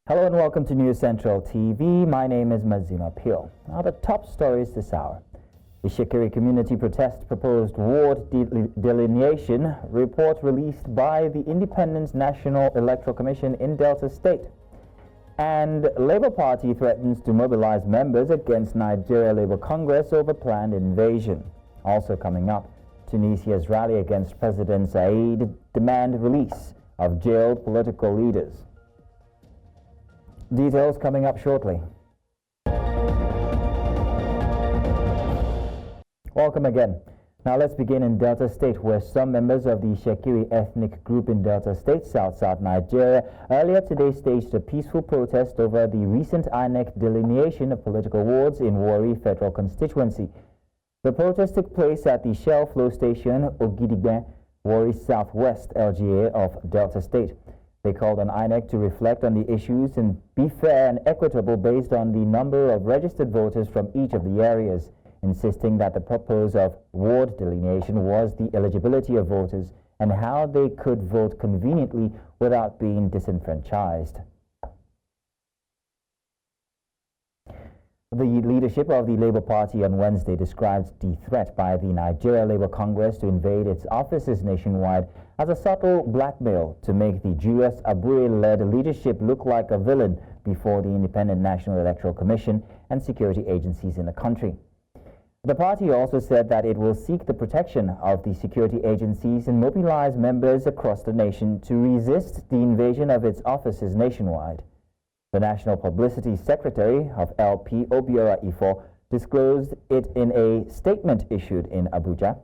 Hello and welcome to News Central TV. My name is Mazima Peel. Now the top stories this hour. The Shekiri community protest proposed ward delineation report released by the Independent National Electoral Commission in Delta State. And Labour Party threatens to mobilize members against Nigeria Labour Congress over planned invasion. Also coming up, Tunisia's rally against President Said demand release of jailed political leaders. Details coming up shortly. Welcome again. Now let's begin in Delta State, where some members of the Shekiri ethnic group in Delta State, South Nigeria, earlier today staged a peaceful protest over the recent INEC delineation of political wards in Warri Federal Constituency. The protest took place at the Shell Flow Station, Ogidigbe, Warri Southwest LGA of Delta State. They called on INEC to reflect on the issues and be fair and equitable based on the number of registered voters from each of the areas, insisting that the purpose of ward delineation was the eligibility of voters and how they could vote conveniently without being disenfranchised. The leadership of the Labour Party on Wednesday described the threat by the Nigeria Labour Congress to invade its offices nationwide as a subtle blackmail to make the Julius Abure-led leadership look like a villain before the Independent National Electoral Commission and security agencies in the country. The party also said that it will seek the protection of the security agencies and mobilize members across the nation to resist the invasion of its offices nationwide. The National Publicity Secretary of LP, Obiora Ifo, disclosed it in a statement issued in Abuja.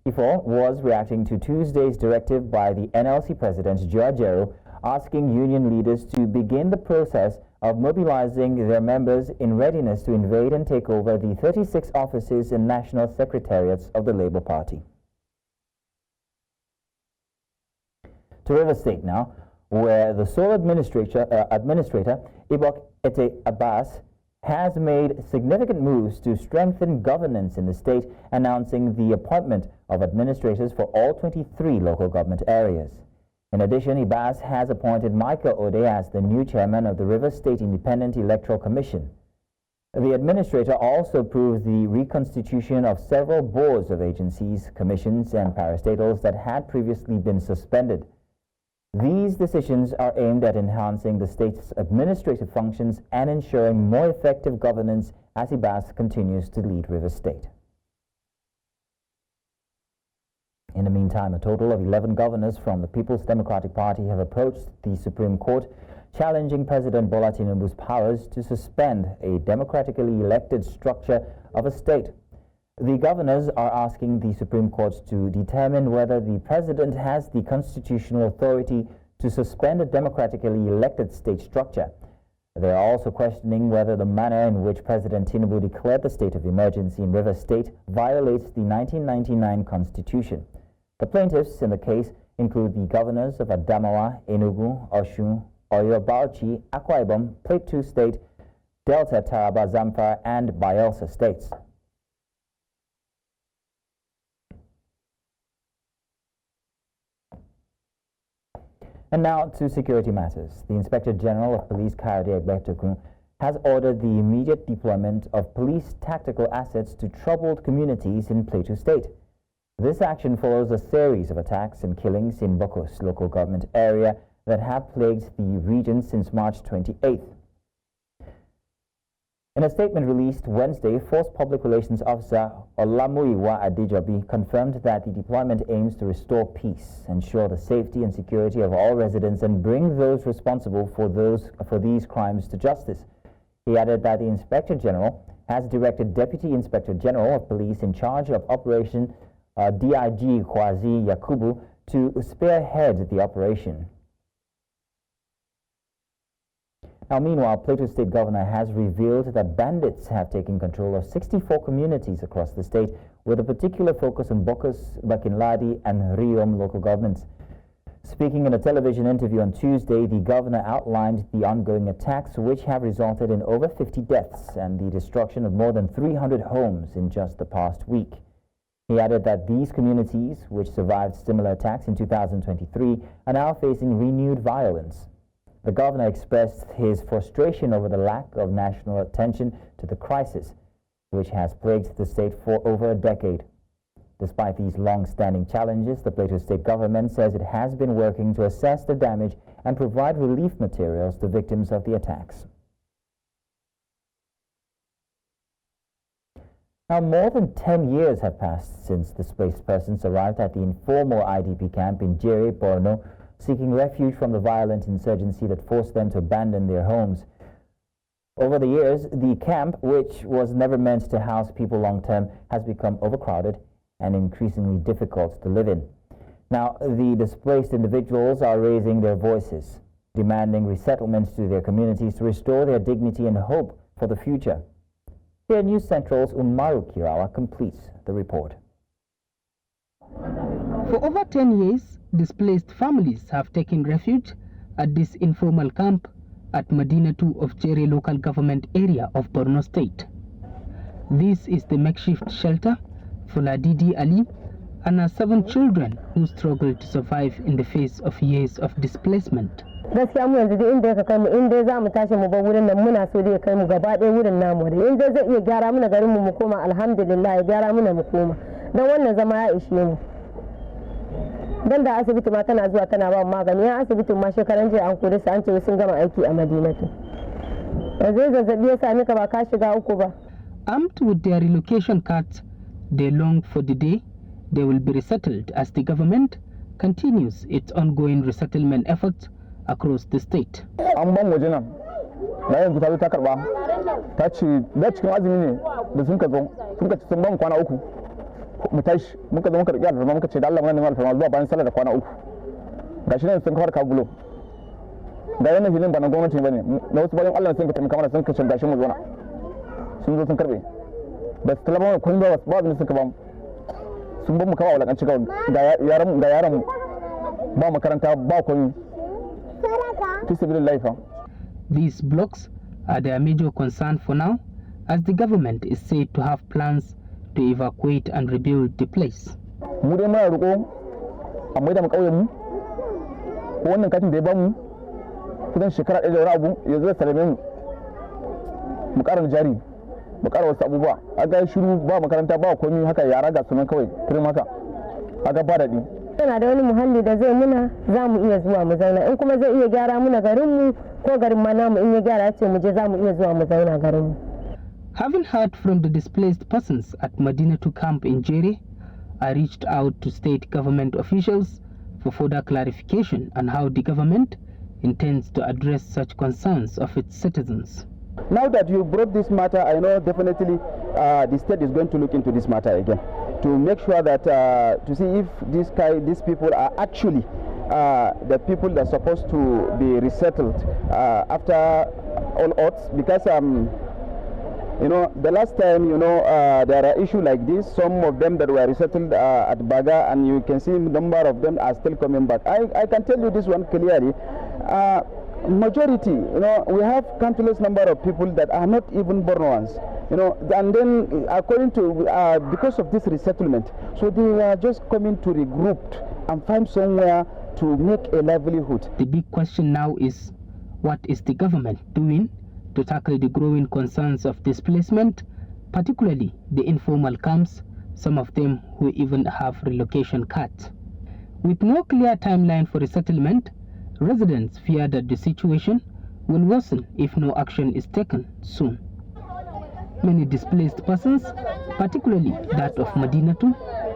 Ifo was reacting to Tuesday's directive by the NLC President Joe Ajaero, asking union leaders to begin the process of mobilizing their members in readiness to invade and take over the 36 offices and national secretariats of the Labour Party. To River State now, where the sole administrator Ibok Ete Abbas has made significant moves to strengthen governance in the state, announcing the appointment of administrators for all 23 local government areas. In addition, Abbas has appointed Michael Ode as the new chairman of the River State Independent Electoral Commission. The administrator also approved the reconstitution of several boards of agencies, commissions, and parastatals that had previously been suspended. These decisions are aimed at enhancing the state's administrative functions and ensuring more effective governance as Abbas continues to lead River State. In the meantime, a total of 11 governors from the People's Democratic Party have approached the Supreme Court, challenging President Bola Tinubu's powers to suspend a democratically elected structure of a state. The governors are asking the Supreme Court to determine whether the president has the constitutional authority to suspend a democratically elected state structure. They are also questioning whether the manner in which President Tinubu declared the state of emergency in River State violates the 1999 Constitution. The plaintiffs in the case include the governors of Adamawa, Enugu, Osun, Oyo, Bauchi, Akwa Ibom, Plateau State, Delta, Taraba, Zamfara, and Bayelsa states. And now to security matters. The Inspector General of Police, Kayode Egbetokun, has ordered the immediate deployment of police tactical assets to troubled communities in Plateau State. This action follows a series of attacks and killings in Bokos local government area that have plagued the region since March 28th. In a statement released Wednesday, Force Public Relations Officer Olamuyiwa Adejobi confirmed that the deployment aims to restore peace, ensure the safety and security of all residents, and bring those responsible for these crimes to justice. He added that the Inspector General has directed Deputy Inspector General of Police in charge of Operation DIG Kwazi Yakubu to spearhead the operation. Now, meanwhile, Plateau State Governor has revealed that bandits have taken control of 64 communities across the state, with a particular focus on Bokos, Bakinladi, and Riom local governments. Speaking in a television interview on Tuesday, the governor outlined the ongoing attacks, which have resulted in over 50 deaths and the destruction of more than 300 homes in just the past week. He added that these communities, which survived similar attacks in 2023, are now facing renewed violence. The governor expressed his frustration over the lack of national attention to the crisis, which has plagued the state for over a decade. Despite these long-standing challenges, the Plateau State government says it has been working to assess the damage and provide relief materials to victims of the attacks. Now, more than 10 years have passed since displaced persons arrived at the informal IDP camp in Jere, Borno, seeking refuge from the violent insurgency that forced them to abandon their homes. Over the years, the camp, which was never meant to house people long-term, has become overcrowded and increasingly difficult to live in. Now, the displaced individuals are raising their voices, demanding resettlement to their communities to restore their dignity and hope for the future. Here, News Central's Umaru Kirawa completes the report. For over 10 years, displaced families have taken refuge at this informal camp at Medina 2 of Jere local government area of Borno State. This is the makeshift shelter for Ladidi Ali and her 7 children who struggle to survive in the face of years of displacement. Gaskiya mu yanzu inda ya kai mu inda za mu tashi mu bar wurin nan muna so da ya kai mu gaba ɗaya wurin namu da inda zai iya gyara mana garin mu koma alhamdulillah ya gyara mana mu koma dan wannan zama ya ishe mu dan da asibiti ma tana zuwa tana ba magani yan asibitin ma shekaran jiya an kore su an ce sun gama aiki a Madinatu yanzu zazzabi ya sami ka ba ka shiga uku ba. Armed with their relocation cards, they long for the day they will be resettled as the government continues its ongoing resettlement efforts across the state. An ban waje nan na yanzu ta zo ta karba ta ce da cikin azumi ne da sun ka zo sun ka ci sun ban kwana uku mu tashi muka zo muka riƙe alfarma muka ce da Allah muna neman alfarma zuwa bayan sallar da kwana uku gashi nan sun kawar kagulo da yana filin ba na gwamnati bane na wasu bayan Allah sun ka taimaka mana sun ka ce gashi mu zo na sun zo sun karbe ba su talaba kun ba ba abin sun ka ba sun ban mu kawo walakanci kawai ga yaran ba makaranta ba komai. These blocks are their major concern for now, as the government is said to have plans to evacuate and rebuild the place. Mu dai muna roƙo a maida mu ƙauyen mu ko wannan katin da ya bamu kusan shekara ɗaya da wani abu yanzu zai salame mu ƙara jari mu ƙara wasu abubuwa a ga shiru ba makaranta ba komai haka yara ga sunan kawai turin haka a ga ba daɗi. Yana da wani muhalli da zai muna za mu iya zuwa mu zauna in kuma zai iya gyara muna garinmu ko garin ma namu in ya gyara ce mu je za mu iya zuwa mu zauna garinmu. Having heard from the displaced persons at Medina 2 camp in Jere, I reached out to state government officials for further clarification on how the government intends to address such concerns of its citizens. Now that you brought this matter, I know definitely the state is going to look into this matter again to make sure that to see if these people are actually the people that are supposed to be resettled after all odds, because you know, the last time, you know, there are issues like this, some of them that were resettled at Baga, and you can see a number of them are still coming back. I can tell you this one clearly. Majority, you know, we have countless number of people that are not even born ones, you know, and then according to, because of this resettlement, so they are just coming to regroup and find somewhere to make a livelihood. The big question now is, what is the government doing to tackle the growing concerns of displacement, particularly the informal camps, some of them who even have relocation cards? With no clear timeline for resettlement, residents fear that the situation will worsen if no action is taken soon. Many displaced persons, particularly that of Madinatu,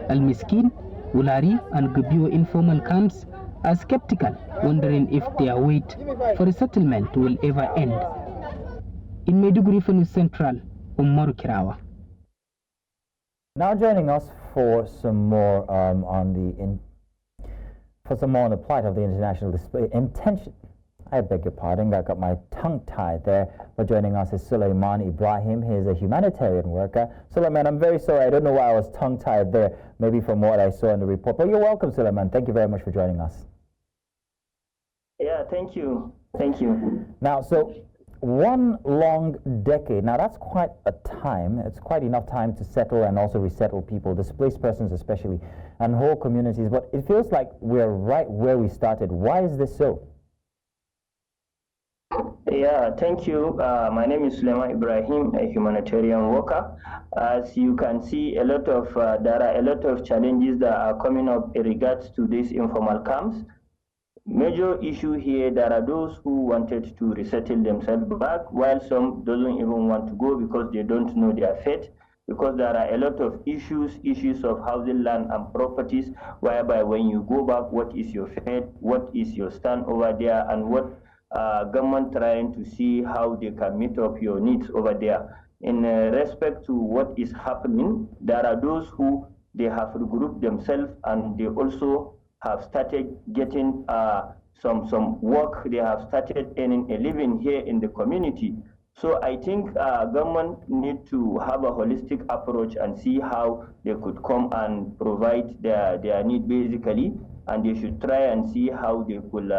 Al-Miskin, Ulari and Gubio informal camps, are skeptical, wondering if their wait for resettlement will ever end. In Maiduguri for News Central, Umaru Kirawa. Now joining us for some more on the plight of the international display intention. I beg your pardon, I got my tongue tied there. But joining us is Suleiman Ibrahim. He is a humanitarian worker. Suleiman, I'm very sorry. I don't know why I was tongue tied there, maybe from what I saw in the report. But you're welcome, Suleiman. Thank you very much for joining us. Yeah, thank you. Thank you. Now, so one long decade. Now, that's quite a time. It's quite enough time to settle and also resettle people, displaced persons especially, and whole communities. But it feels like we're right where we started. Why is this so? Yeah, thank you. My name is Sulaiman Ibrahim, a humanitarian worker. As you can see, there are a lot of challenges that are coming up in regards to these informal camps. Major issue here, there are those who wanted to resettle themselves back, while some doesn't even want to go because they don't know their fate, because there are a lot of issues of housing, land and properties, whereby when you go back, what is your fate, what is your stand over there, and what government trying to see how they can meet up your needs over there. In respect to what is happening, there are those who they have regrouped themselves and they also have started getting some work. They have started earning a living here in the community. So I think government need to have a holistic approach and see how they could come and provide their need basically, and they should try and see how they could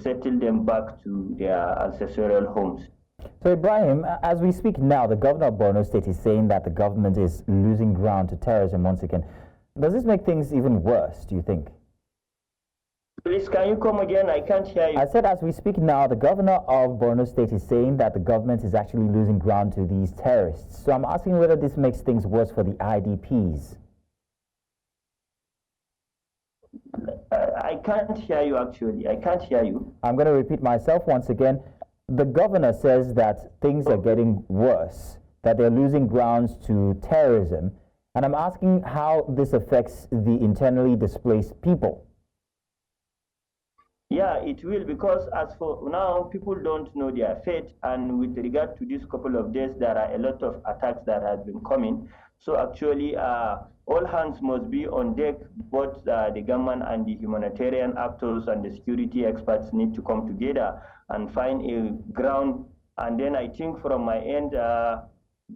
settle them back to their ancestral homes. So Ibrahim, as we speak now, the governor of Borno State is saying that the government is losing ground to terrorism once again. Does this make things even worse, do you think? Please, can you come again? I can't hear you. I said as we speak now, the governor of Borno State is saying that the government is actually losing ground to these terrorists. So I'm asking whether this makes things worse for the IDPs. I can't hear you actually. I can't hear you. I'm going to repeat myself once again. The governor says that things are getting worse, that they're losing grounds to terrorism. And I'm asking how this affects the internally displaced people. Yeah, it will, because as for now, people don't know their fate. And with regard to this couple of days, there are a lot of attacks that have been coming. So actually, all hands must be on deck. Both the government and the humanitarian actors and the security experts need to come together and find a ground. And then I think from my end,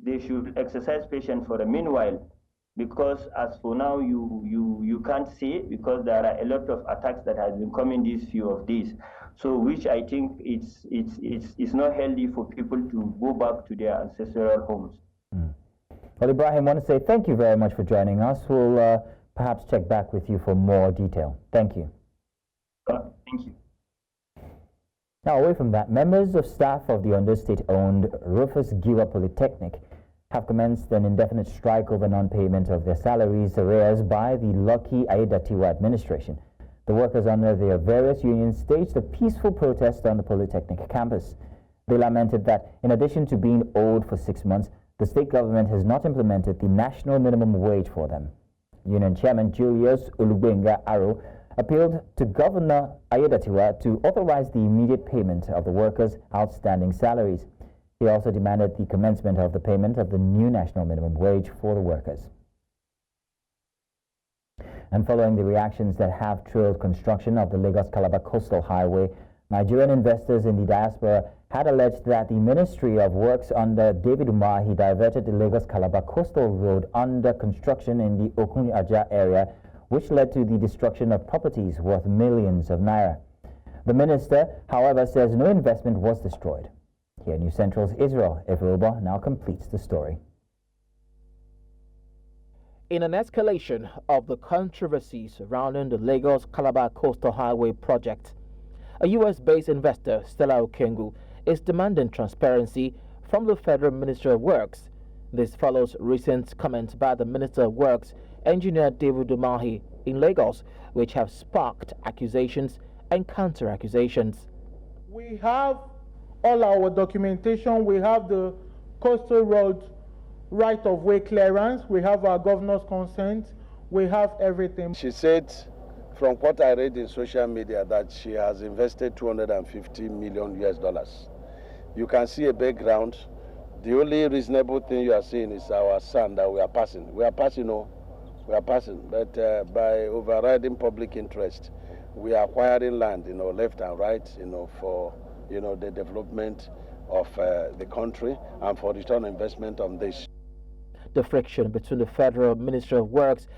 they should exercise patience for a meanwhile. Because as for now, you can't see it because there are a lot of attacks that have been coming these few of days. So which I think it's not healthy for people to go back to their ancestral homes. Well, Ibrahim, I want to say thank you very much for joining us. We'll perhaps check back with you for more detail. Thank you. Thank you. Now, away from that, members of staff of the Ondo State-owned Rufus Giwa Polytechnic have commenced an indefinite strike over non-payment of their salaries arrears by the Lucky Aiyedatiwa administration. The workers under their various unions staged a peaceful protest on the Polytechnic campus. They lamented that in addition to being owed for 6 months, the state government has not implemented the national minimum wage for them. Union Chairman Julius Olubenga Aro appealed to Governor Aiyedatiwa to authorize the immediate payment of the workers' outstanding salaries. He also demanded the commencement of the payment of the new national minimum wage for the workers. And following the reactions that have trailed construction of the Lagos-Calabar Coastal Highway, Nigerian investors in the diaspora had alleged that the Ministry of Works under David Umahi diverted the Lagos-Calabar Coastal Road under construction in the Okun-Aja area, which led to the destruction of properties worth millions of naira. The minister, however, says no investment was destroyed. Here, News Central's Israel Evroba now completes the story. In an escalation of the controversy surrounding the Lagos-Calabar Coastal Highway project, a U.S.-based investor, Stella Okengu, is demanding transparency from the Federal Ministry of Works. This follows recent comments by the Minister of Works, Engineer David Umahi, in Lagos, which have sparked accusations and counter-accusations. We have all our documentation. We have the coastal road right-of-way clearance. We have our governor's consent. We have everything. She said, from what I read in social media, that she has invested $250 million US. You can see a background. The only reasonable thing you are seeing is our son that we are passing. We are passing, but by overriding public interest, we are acquiring land, left and right, for, the development of the country and for return on investment on this. The friction between the Federal Ministry of Works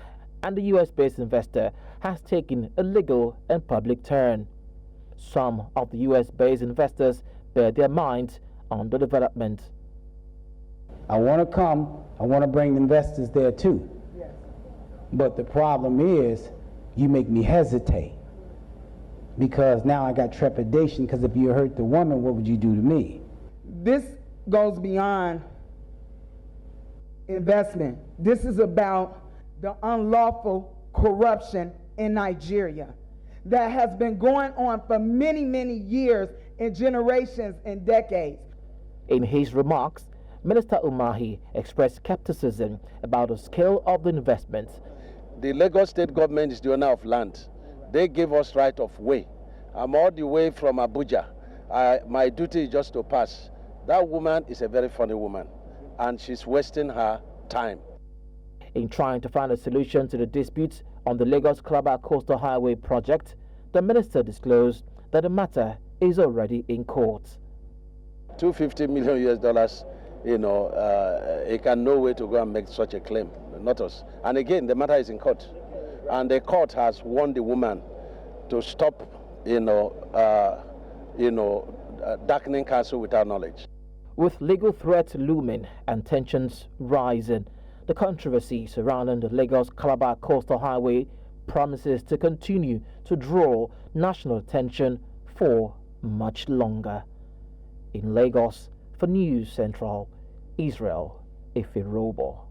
and the U.S.-based investor has taken a legal and public turn. Some of the U.S.-based investors bear their minds on the development. I want to come, I want to bring investors there too. Yes. But the problem is, you make me hesitate. because now I got trepidation, because if you hurt the woman, what would you do to me? This goes beyond investment. This is about the unlawful corruption in Nigeria that has been going on for many, many years and generations and decades. In his remarks, Minister Umahi expressed skepticism about the scale of the investment. The Lagos state government is the owner of land. They give us right of way. I'm all the way from Abuja. My duty is just to pass. That woman is a very funny woman, and she's wasting her time. In trying to find a solution to the disputes on the Lagos-Calabar Coastal Highway project, the minister disclosed that the matter is already in court. $250 million, it can no way to go and make such a claim, not us. And again, the matter is in court, and the court has warned the woman to stop, darkening counsel without knowledge. With legal threats looming and tensions rising, the controversy surrounding the Lagos-Calabar Coastal Highway promises to continue to draw national attention for much longer. In Lagos, for News Central, Israel Ifirobo.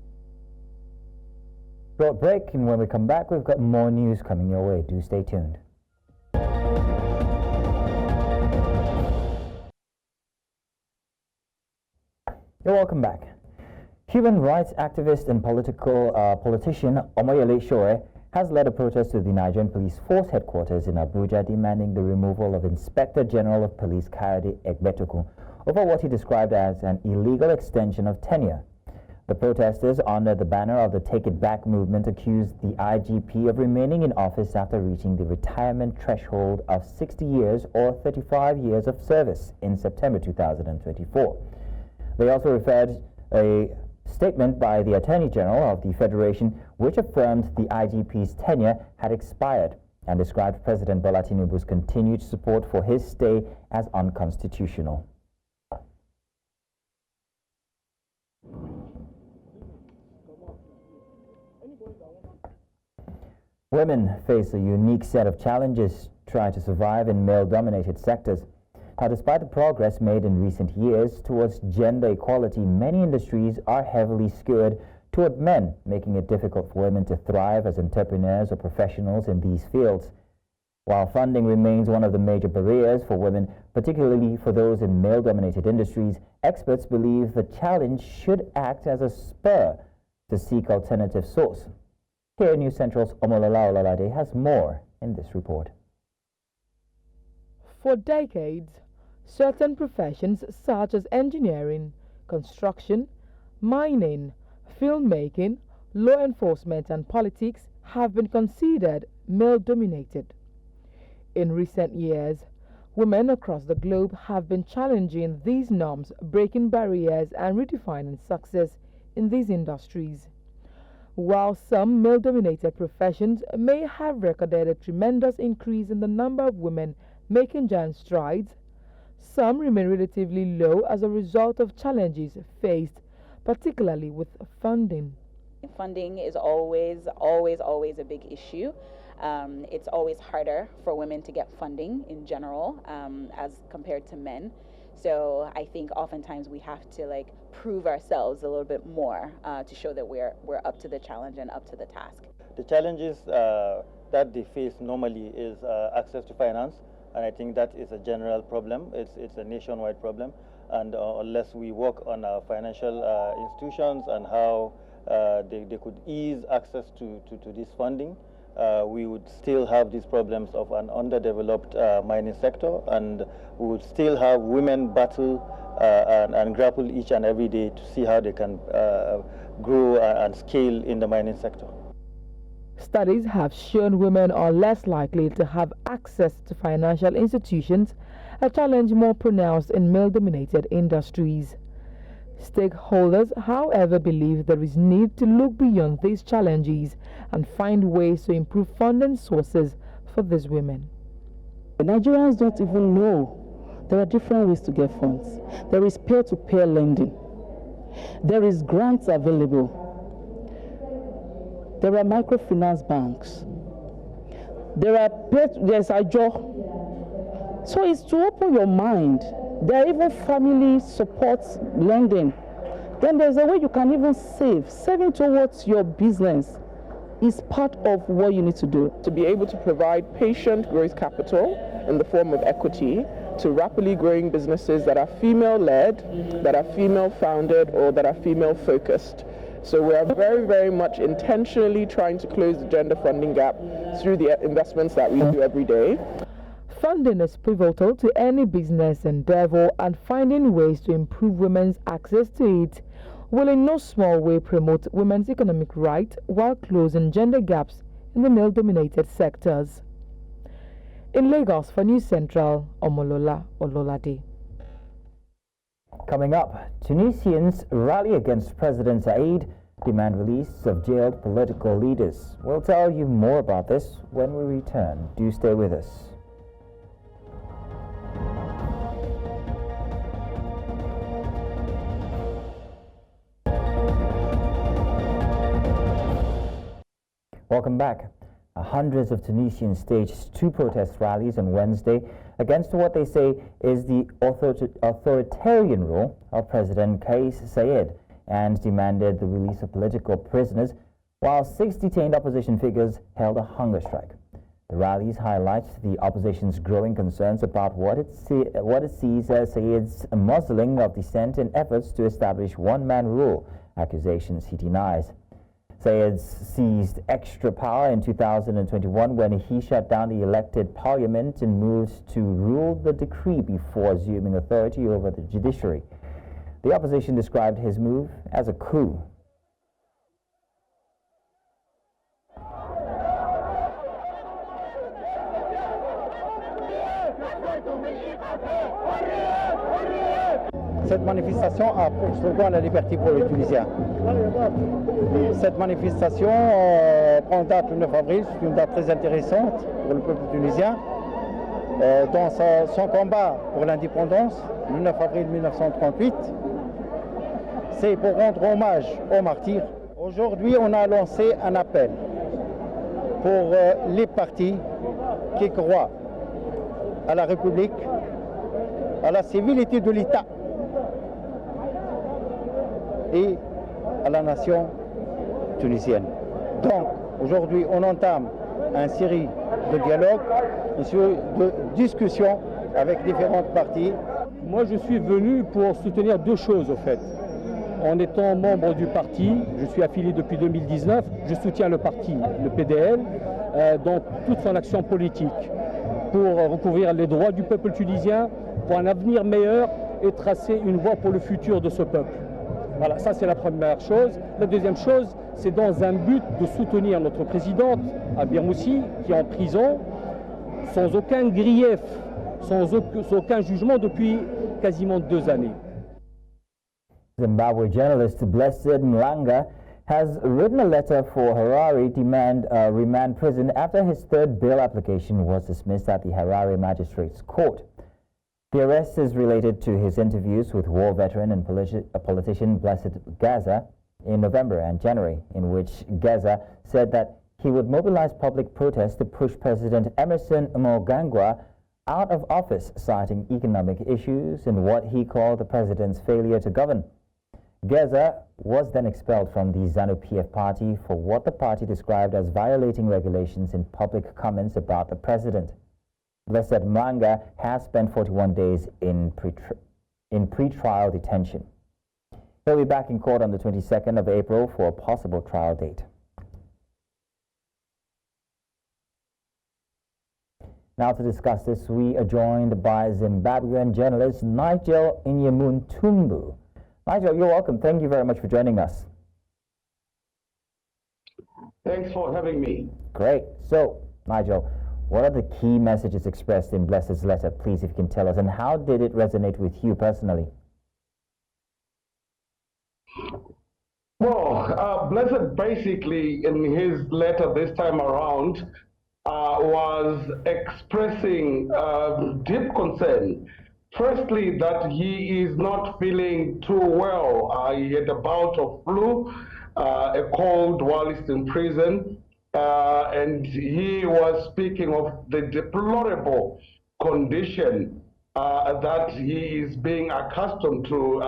Short break, and when we come back, we've got more news coming your way. Do stay tuned. You're welcome back. Human rights activist and politician Omoyele Sowore has led a protest to the Nigerian Police Force headquarters in Abuja, demanding the removal of Inspector General of Police Kayode Egbetokun over what he described as an illegal extension of tenure. The protesters, under the banner of the Take It Back movement, accused the IGP of remaining in office after reaching the retirement threshold of 60 years or 35 years of service in September 2024. They also referred a statement by the Attorney General of the Federation which affirmed the IGP's tenure had expired and described President Bola Tinubu's continued support for his stay as unconstitutional. Women face a unique set of challenges trying to survive in male-dominated sectors. Now, despite the progress made in recent years towards gender equality, many industries are heavily skewed toward men, making it difficult for women to thrive as entrepreneurs or professionals in these fields. While funding remains one of the major barriers for women, particularly for those in male-dominated industries, experts believe the challenge should act as a spur to seek alternative sources. Here, News Central's Omolola Olalade has more in this report. For decades, certain professions such as engineering, construction, mining, filmmaking, law enforcement and politics have been considered male-dominated. In recent years, women across the globe have been challenging these norms, breaking barriers and redefining success in these industries. While some male-dominated professions may have recorded a tremendous increase in the number of women making giant strides, some remain relatively low as a result of challenges faced, particularly with funding. Funding is always a big issue. It's always harder for women to get funding in general as compared to men. So I think oftentimes we have to prove ourselves a little bit more to show that we're up to the challenge and up to the task. The challenges that they face normally is access to finance, and I think that is a general problem. It's a nationwide problem, and unless we work on our financial institutions and how they could ease access to this funding, we would still have these problems of an underdeveloped mining sector, and we would still have women battle and grapple each and every day to see how they can grow and scale in the mining sector. Studies have shown women are less likely to have access to financial institutions, a challenge more pronounced in male-dominated industries. Stakeholders, however, believe there is need to look beyond these challenges and find ways to improve funding sources for these women. The Nigerians don't even know there are different ways to get funds. There is peer-to-peer lending. There is grants available. There are microfinance banks. There's IJO. So it's to open your mind. There are even family support lending. Then there's a way you can even save. Saving towards your business is part of what you need to do. To be able to provide patient growth capital in the form of equity to rapidly growing businesses that are female-led, that are female-founded, or that are female-focused. So we are very, very much intentionally trying to close the gender funding gap through the investments that we do every day. Funding is pivotal to any business endeavor, and finding ways to improve women's access to it will in no small way promote women's economic rights while closing gender gaps in the male-dominated sectors. In Lagos for News Central, Omolola Ololade. Coming up, Tunisians rally against President Said, demand release of jailed political leaders. We'll tell you more about this when we return. Do stay with us. Welcome back. Hundreds of Tunisians staged 2 protest rallies on Wednesday against what they say is the authoritarian rule of President Kais Saied, and demanded the release of political prisoners, while 6 detained opposition figures held a hunger strike. The rallies highlight the opposition's growing concerns about what it sees as Said's muzzling of dissent and efforts to establish one-man rule, accusations he denies. Said seized extra power in 2021 when he shut down the elected parliament and moved to rule the decree before assuming authority over the judiciary. The opposition described his move as a coup. Cette manifestation a pour slogan la liberté pour les Tunisiens. Cette manifestation prend date le 9 avril, c'est une date très intéressante pour le peuple tunisien. Dans son combat pour l'indépendance, le 9 avril 1938, c'est pour rendre hommage aux martyrs. Aujourd'hui, on a lancé un appel pour les partis qui croient à la République, à la civilité de l'État et à la nation tunisienne. Donc, aujourd'hui, on entame une série de dialogues, une série de discussions avec différentes parties. Moi, je suis venu pour soutenir 2 choses, au fait. En étant membre du parti, je suis affilié depuis 2019, je soutiens le parti, le PDL, dans toute son action politique, pour recouvrir les droits du peuple tunisien, pour un avenir meilleur et tracer une voie pour le futur de ce peuple. Voilà, ça c'est la première chose. La deuxième chose, c'est dans un but de soutenir notre présidente, Abirmoussi, qui est en prison, sans aucun grief, sans aucun jugement depuis quasiment 2 années. Zimbabwe journalist Blessed Mlanga has written a letter for Harare demand remand prison after his 3rd bail application was dismissed at the Harare Magistrates Court. The arrest is related to his interviews with war veteran and politician Blessed Gaza in November and January, in which Gaza said that he would mobilize public protests to push President Emerson Mnangagwa out of office, citing economic issues and what he called the president's failure to govern. Gaza was then expelled from the ZANU-PF party for what the party described as violating regulations in public comments about the president. Blessed Mlanga has spent 41 days in pre-trial detention. He'll be back in court on the 22nd of April for a possible trial date. Now to discuss this, we are joined by Zimbabwean journalist Nigel Inyemuntumbu. Nigel, you're welcome. Thank you very much for joining us. Thanks for having me. Great. So, Nigel, what are the key messages expressed in Blessed's letter, please, if you can tell us, and how did it resonate with you personally? Well, Blessed basically, in his letter this time around, was expressing deep concern. Firstly, that he is not feeling too well. He had a bout of flu, a cold while he's in prison. And he was speaking of the deplorable condition that he is being accustomed to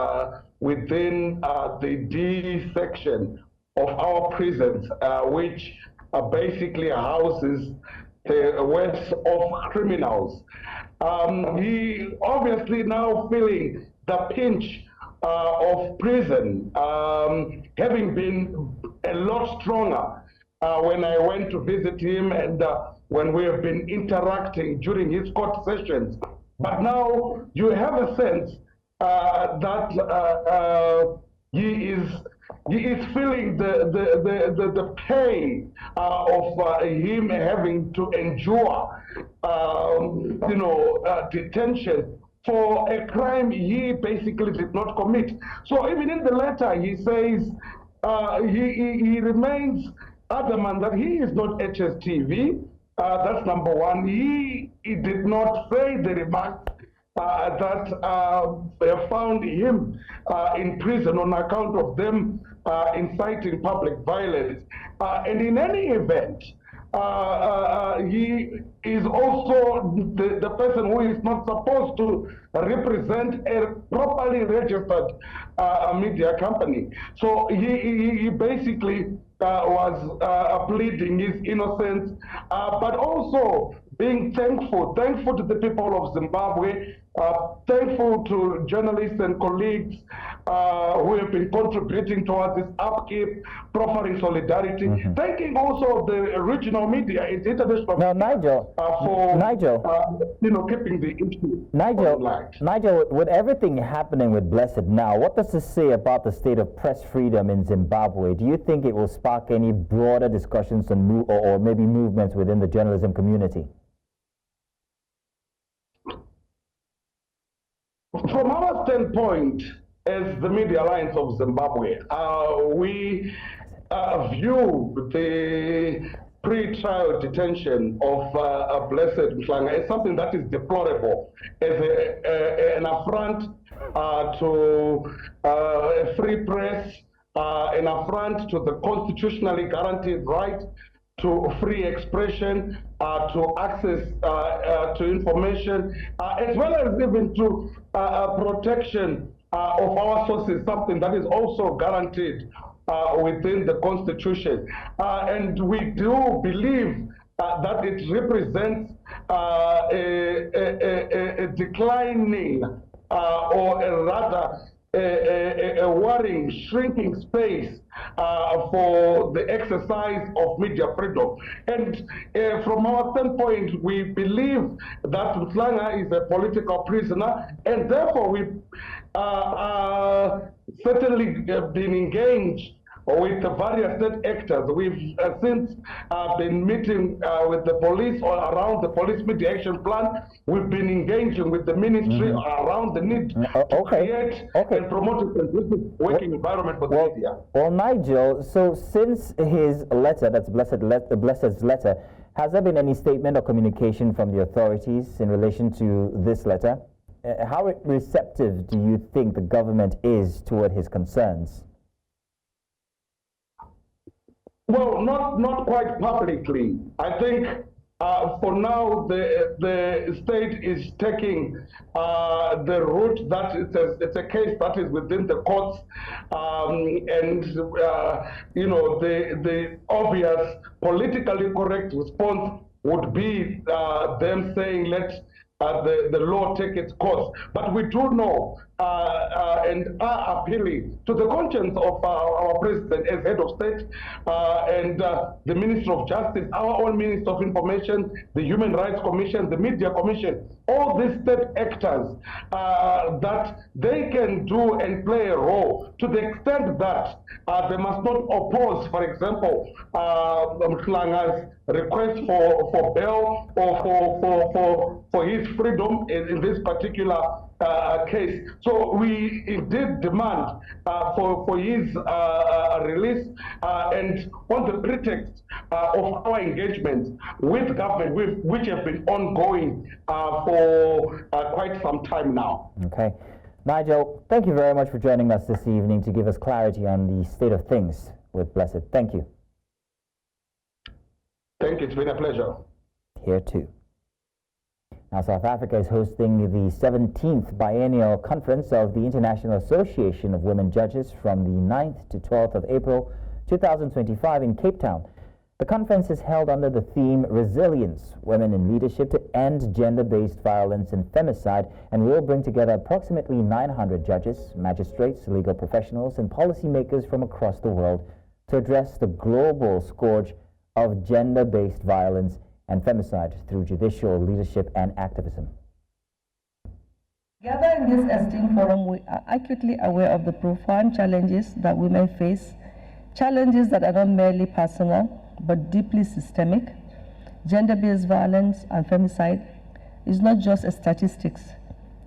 within the D section of our prisons, which basically houses the worst of criminals. He obviously now feeling the pinch of prison, having been a lot stronger when I went to visit him and when we have been interacting during his court sessions. But now you have a sense that he is feeling the pain of him having to endure, detention for a crime he basically did not commit. So even in the letter, he says he remains adamant that he is not HSTV. That's number one. He did not say the remark that found him in prison on account of them inciting public violence. And in any event, he is also the person who is not supposed to represent a properly registered media company. So he basically was pleading his innocence, but also being thankful to the people of Zimbabwe, thankful to journalists and colleagues who have been contributing towards this upkeep, proffering solidarity, thanking also the regional media, international now, media, for Nigel, keeping the issue Nigel, with everything happening with Blessed now, what does this say about the state of press freedom in Zimbabwe? Do you think it will spark any broader discussions on or maybe movements within the journalism community? From our standpoint, as the Media Alliance of Zimbabwe, we view the pre-trial detention of Blessed Mhlanga as something that is deplorable, as an affront to a free press, an affront to the constitutionally guaranteed right to free expression, to access to information, as well as even to protection of our sources, something that is also guaranteed within the Constitution. And we do believe that it represents a declining or rather a worrying, shrinking space for the exercise of media freedom. And from our standpoint, we believe that Mhlanga is a political prisoner, and therefore we certainly been engaged with the various state actors. We've since been meeting with the police or around the police media action plan. We've been engaging with the ministry around the need to create and promote a conducive working environment for the media. Well, Nigel, so since his letter, that's Blessed's letter, has there been any statement or communication from the authorities in relation to this letter? How receptive do you think the government is toward his concerns? Well, not quite publicly. I think for now the state is taking the route that it's a case that is within the courts, and the obvious politically correct response would be them saying let the law take its course. But we do know and are appealing to the conscience of our president as head of state and the Minister of Justice, our own Minister of Information, the Human Rights Commission, the Media Commission, all these state actors that they can do and play a role to the extent that they must not oppose, for example, Mhlanga's request for bail or for his freedom in this particular case. So we indeed demand for his release, and on the pretext of our engagements with government, which have been ongoing for quite some time now. Okay. Nigel, thank you very much for joining us this evening to give us clarity on the state of things with Blessed. Thank you. Thank you. It's been a pleasure. Here too. Now, South Africa is hosting the 17th biennial conference of the International Association of Women Judges from the 9th to 12th of April 2025 in Cape Town. The conference is held under the theme Resilience, Women in Leadership to End Gender-Based Violence and Femicide, and will bring together approximately 900 judges, magistrates, legal professionals, and policymakers from across the world to address the global scourge of gender-based violence and femicide through judicial leadership and activism. Together in this esteemed forum, we are acutely aware of the profound challenges that women face, challenges that are not merely personal, but deeply systemic. Gender-based violence and femicide is not just a statistics.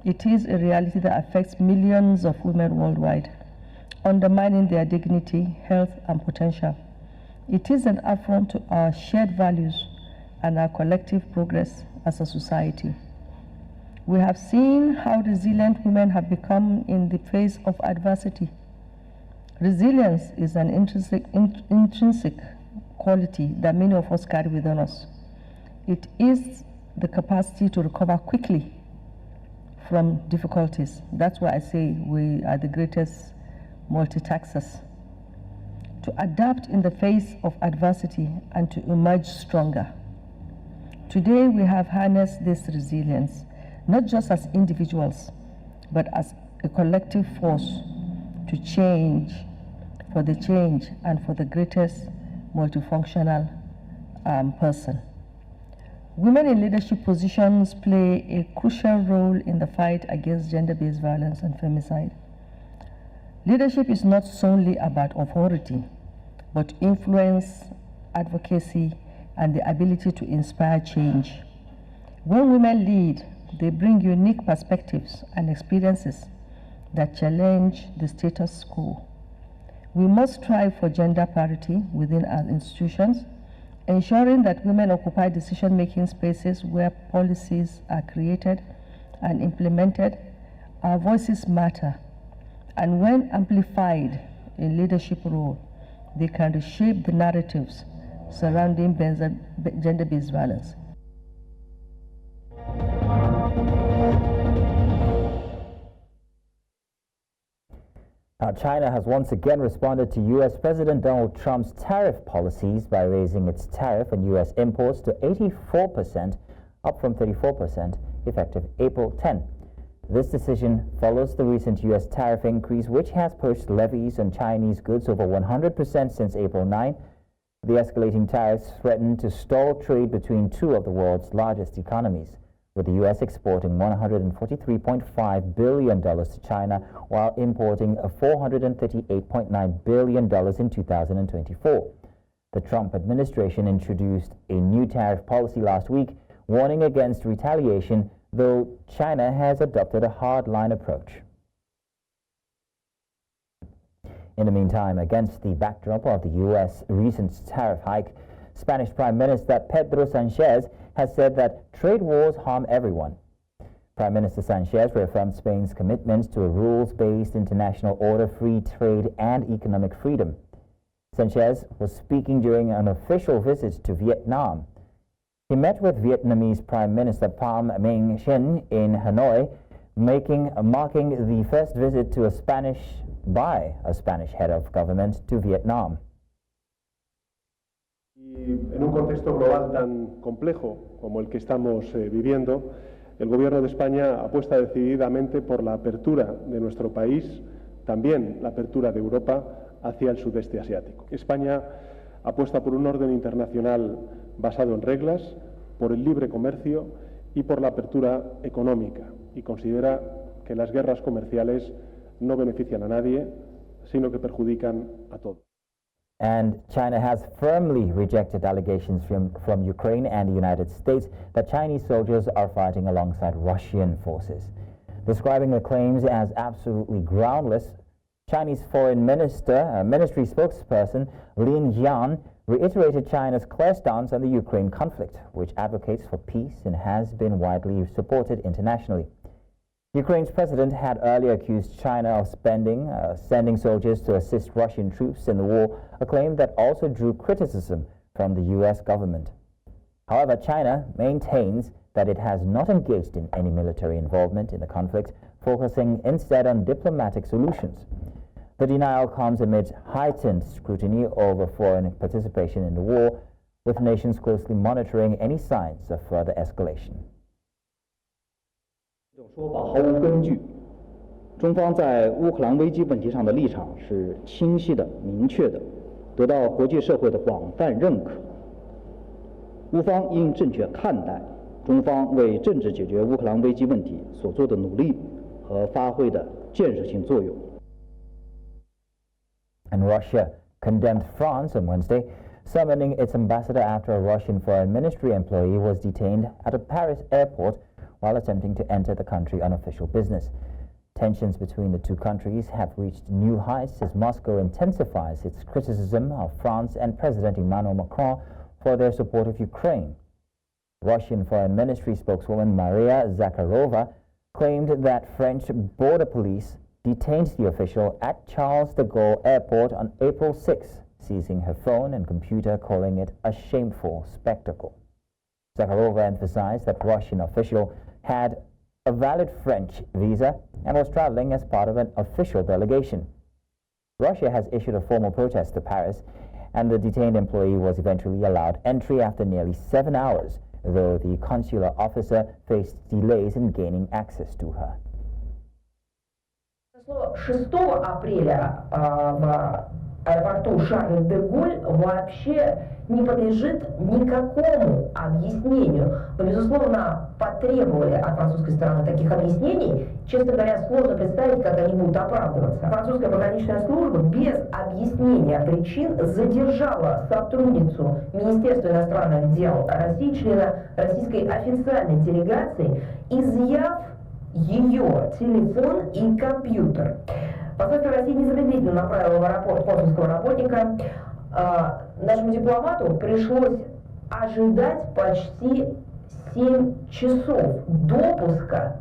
It is a reality that affects millions of women worldwide, undermining their dignity, health, and potential. It is an affront to our shared values and our collective progress as a society. We have seen how resilient women have become in the face of adversity. Resilience is an intrinsic quality that many of us carry within us. It is the capacity to recover quickly from difficulties. That's why I say we are the greatest multitaskers. To adapt in the face of adversity and to emerge stronger. Today we have harnessed this resilience, not just as individuals, but as a collective force to change, for the change and for the greatest multifunctional person. Women in leadership positions play a crucial role in the fight against gender-based violence and femicide. Leadership is not solely about authority, but influence, advocacy, and the ability to inspire change. When women lead, they bring unique perspectives and experiences that challenge the status quo. We must strive for gender parity within our institutions, ensuring that women occupy decision-making spaces where policies are created and implemented. Our voices matter, and when amplified in leadership role, they can reshape the narratives surrounding gender-based violence. Now, China has once again responded to U.S. President Donald Trump's tariff policies by raising its tariff on U.S. imports to 84%, up from 34%, effective April 10. This decision follows the recent U.S. tariff increase, which has pushed levies on Chinese goods over 100% since April 9. The escalating tariffs threaten to stall trade between two of the world's largest economies, with the U.S. exporting $143.5 billion to China while importing $438.9 billion in 2024. The Trump administration introduced a new tariff policy last week, warning against retaliation, though China has adopted a hardline approach. In the meantime, against the backdrop of the U.S. recent tariff hike, Spanish Prime Minister Pedro Sánchez has said that trade wars harm everyone. Prime Minister Sánchez reaffirmed Spain's commitment to a rules-based international order, free trade, and economic freedom. Sánchez was speaking during an official visit to Vietnam. He met with Vietnamese Prime Minister Pham Minh Chinh in Hanoi, marking the first visit to a Spanish head of government to Vietnam. En un contexto global tan complejo como el que estamos viviendo, el Gobierno de España apuesta decididamente por la apertura de nuestro país, también la apertura de Europa hacia el sudeste asiático. España apuesta por un orden internacional basado en reglas, por el libre comercio y por la apertura económica, y considera que las guerras comerciales no benefician a nadie, sino que perjudican a todos. And China has firmly rejected allegations from Ukraine and the United States that Chinese soldiers are fighting alongside Russian forces. Describing the claims as absolutely groundless, Chinese Foreign Ministry spokesperson Lin Jian reiterated China's clear stance on the Ukraine conflict, which advocates for peace and has been widely supported internationally. Ukraine's president had earlier accused China of sending soldiers to assist Russian troops in the war, a claim that also drew criticism from the U.S. government. However, China maintains that it has not engaged in any military involvement in the conflict, focusing instead on diplomatic solutions. The denial comes amid heightened scrutiny over foreign participation in the war, with nations closely monitoring any signs of further escalation. 这种说法毫无根据。中方在乌克兰危机问题上的立场是清晰的、明确的，得到国际社会的广泛认可。乌方应正确看待中方为政治解决乌克兰危机问题所做的努力和发挥的建设性作用。And Russia condemned France on Wednesday, summoning its ambassador after a Russian foreign ministry employee was detained at a Paris airport while attempting to enter the country on official business. Tensions between the two countries have reached new heights as Moscow intensifies its criticism of France and President Emmanuel Macron for their support of Ukraine. Russian Foreign Ministry spokeswoman Maria Zakharova claimed that French border police detained the official at Charles de Gaulle Airport on April 6, seizing her phone and computer, calling it a shameful spectacle. Zakharova emphasized that Russian official had a valid French visa and was traveling as part of an official delegation. Russia has issued a formal protest to Paris, and the detained employee was eventually allowed entry after nearly 7 hours, though the consular officer faced delays in gaining access to her. 6 апреля в аэропорту Шарль-де-Голль вообще не подлежит никакому объяснению. Но, безусловно, потребовали от французской стороны таких объяснений. Честно говоря, сложно представить, как они будут оправдываться. Французская пограничная служба без объяснения причин задержала сотрудницу Министерства иностранных дел России, члена российской официальной делегации, изъяв ее телефон и компьютер. Посольство России незамедлительно направило в аэропорт консульского работника. Нашему дипломату пришлось ожидать почти 7 часов доступа.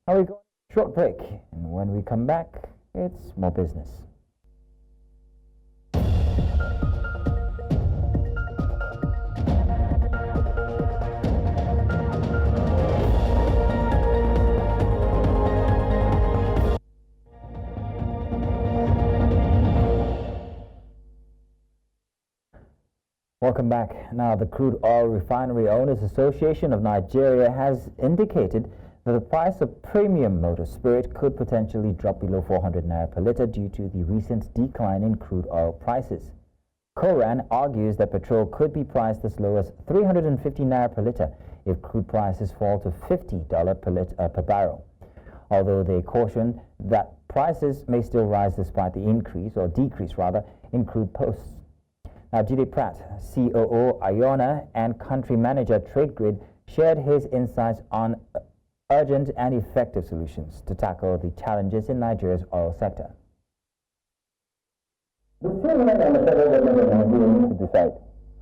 Now we go on a short break, and when we come back, it's more business. Welcome back. Now, the Crude Oil Refinery Owners Association of Nigeria has indicated that the price of premium motor spirit could potentially drop below 400 naira per litre due to the recent decline in crude oil prices. Koran argues that petrol could be priced as low as 350 naira per litre if crude prices fall to $50 per barrel. Although they caution that prices may still rise despite the decrease in crude posts. Now, Jide Pratt, COO Iona and Country Manager Trade Grid, shared his insights on urgent and effective solutions to tackle the challenges in Nigeria's oil sector. The government and the federal government of Nigeria need to decide,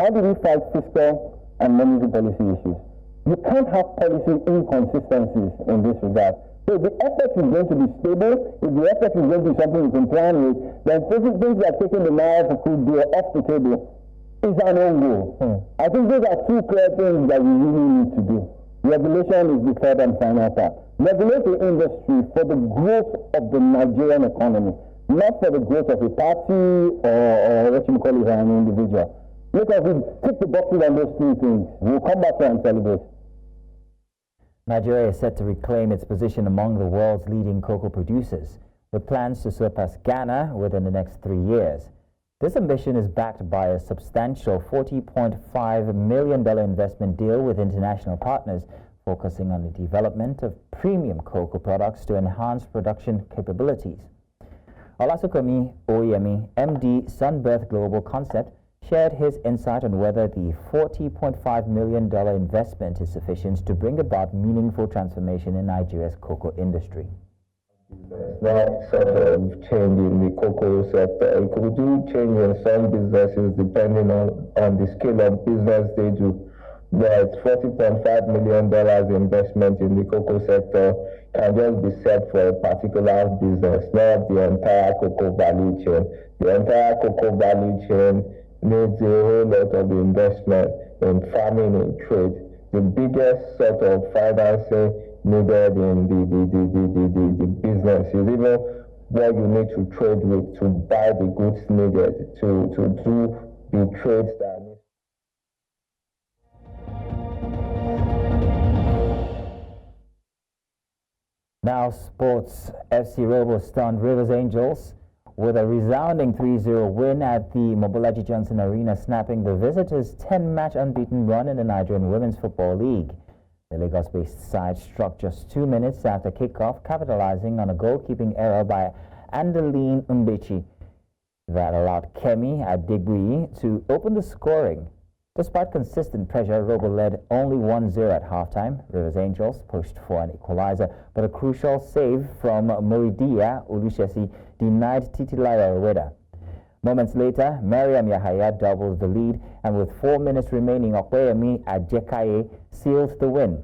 how do we fight fiscal and monetary policy issues? You can't have policy inconsistencies in this regard. So if the effort is going to be stable, if the effort is going to be something you can plan with, then things like taking the naira for crude oil off the table is an own goal. I think those are two clear things that we really need to do. Regulation is the third and final part. Regulate the industry for the growth of the Nigerian economy, not for the growth of a party or what you call it, an individual. Look at it, tick the boxes on those three things. We'll come back here and celebrate. Nigeria is set to reclaim its position among the world's leading cocoa producers, with plans to surpass Ghana within the next 3 years. This ambition is backed by a substantial $40.5 million investment deal with international partners, focusing on the development of premium cocoa products to enhance production capabilities. Olasukomi Oyemi, MD Sunbirth Global Concept, shared his insight on whether the $40.5 million investment is sufficient to bring about meaningful transformation in Nigeria's cocoa industry. Not sort of change in the cocoa sector. It could do change in some businesses depending on the scale of business they do. But $40.5 million investment in the cocoa sector can just be set for a particular business, not the entire cocoa value chain. The entire cocoa value chain needs a whole lot of investment in farming and trade. The biggest sort of financing needed in the business is even what you need to trade with to buy the goods needed to do the trades that need. Now sports. FC Robo stunned Rivers Angels with a resounding 3-0 win at the Mobolaji Johnson Arena, snapping the visitors' 10-match unbeaten run in the Nigerian Women's Football League. The Lagos-based side struck just 2 minutes after kickoff, capitalizing on a goalkeeping error by Andeline Mbechi that allowed Kemi Adebuyi to open the scoring. Despite consistent pressure, Robo led only 1-0 at halftime. Rivers Angels pushed for an equalizer, but a crucial save from Moridia Olushesi denied Titilayo Oweda. Moments later, Mariam Yahaya doubled the lead, and with 4 minutes remaining, Okweyemi Ajekaye sealed the win.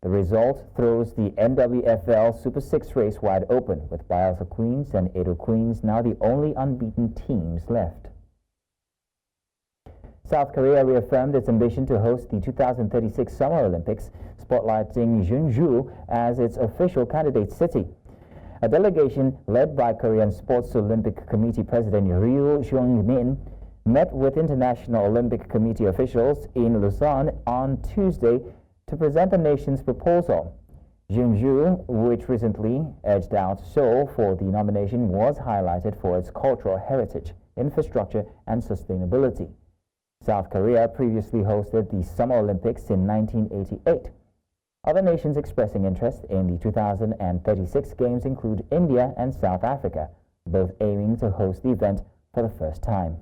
The result throws the NWFL Super 6 race wide open, with Bayelsa Queens and Edo Queens now the only unbeaten teams left. South Korea reaffirmed its ambition to host the 2036 Summer Olympics, spotlighting Jeonju as its official candidate city. A delegation led by Korean Sports Olympic Committee President Ryu Jong-min met with International Olympic Committee officials in Lausanne on Tuesday to present the nation's proposal. Jeonju, which recently edged out Seoul for the nomination, was highlighted for its cultural heritage, infrastructure, and sustainability. South Korea previously hosted the Summer Olympics in 1988. Other nations expressing interest in the 2036 Games include India and South Africa, both aiming to host the event for the first time.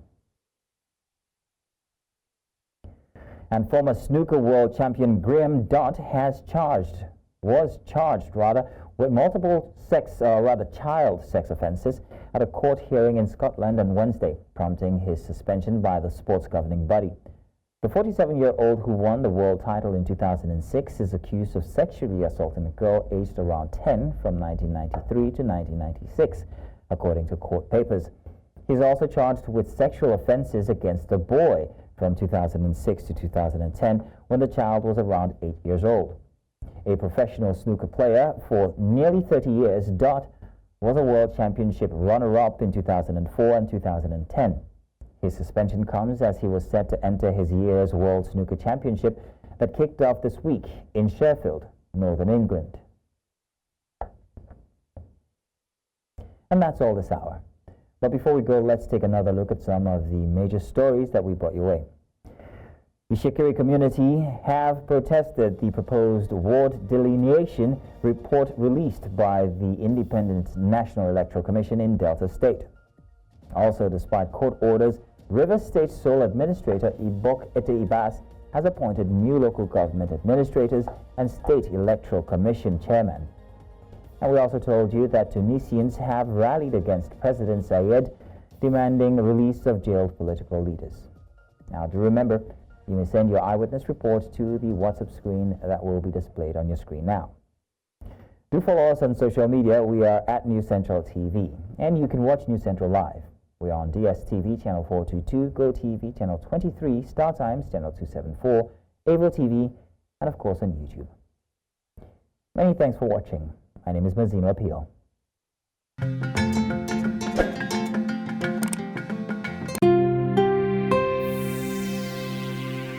And former snooker world champion Graham Dott was charged with multiple child sex offences at a court hearing in Scotland on Wednesday, prompting his suspension by the sport's governing body. The 47-year-old who won the world title in 2006 is accused of sexually assaulting a girl aged around 10 from 1993 to 1996, according to court papers. He's also charged with sexual offences against a boy from 2006 to 2010, when the child was around 8 years old. A professional snooker player for nearly 30 years, Dott was a World Championship runner-up in 2004 and 2010. His suspension comes as he was set to enter his year's World Snooker Championship that kicked off this week in Sheffield, Northern England. And that's all this hour. But before we go, let's take another look at some of the major stories that we brought your way. The Shekiri community have protested the proposed ward delineation report released by the Independent National Electoral Commission in Delta State. Also, despite court orders, Rivers State sole administrator Ibok Ete Ibas has appointed new local government administrators and State Electoral Commission chairman. And we also told you that Tunisians have rallied against President Zayed, demanding the release of jailed political leaders. Now, do remember, you may send your eyewitness reports to the WhatsApp screen that will be displayed on your screen now. Do follow us on social media. We are at News Central TV, and you can watch News Central live. We are on DSTV channel 422, GoTV channel 23, Star Times channel 274, Avo TV, and of course on YouTube. Many thanks for watching. My name is Mazino Appeal.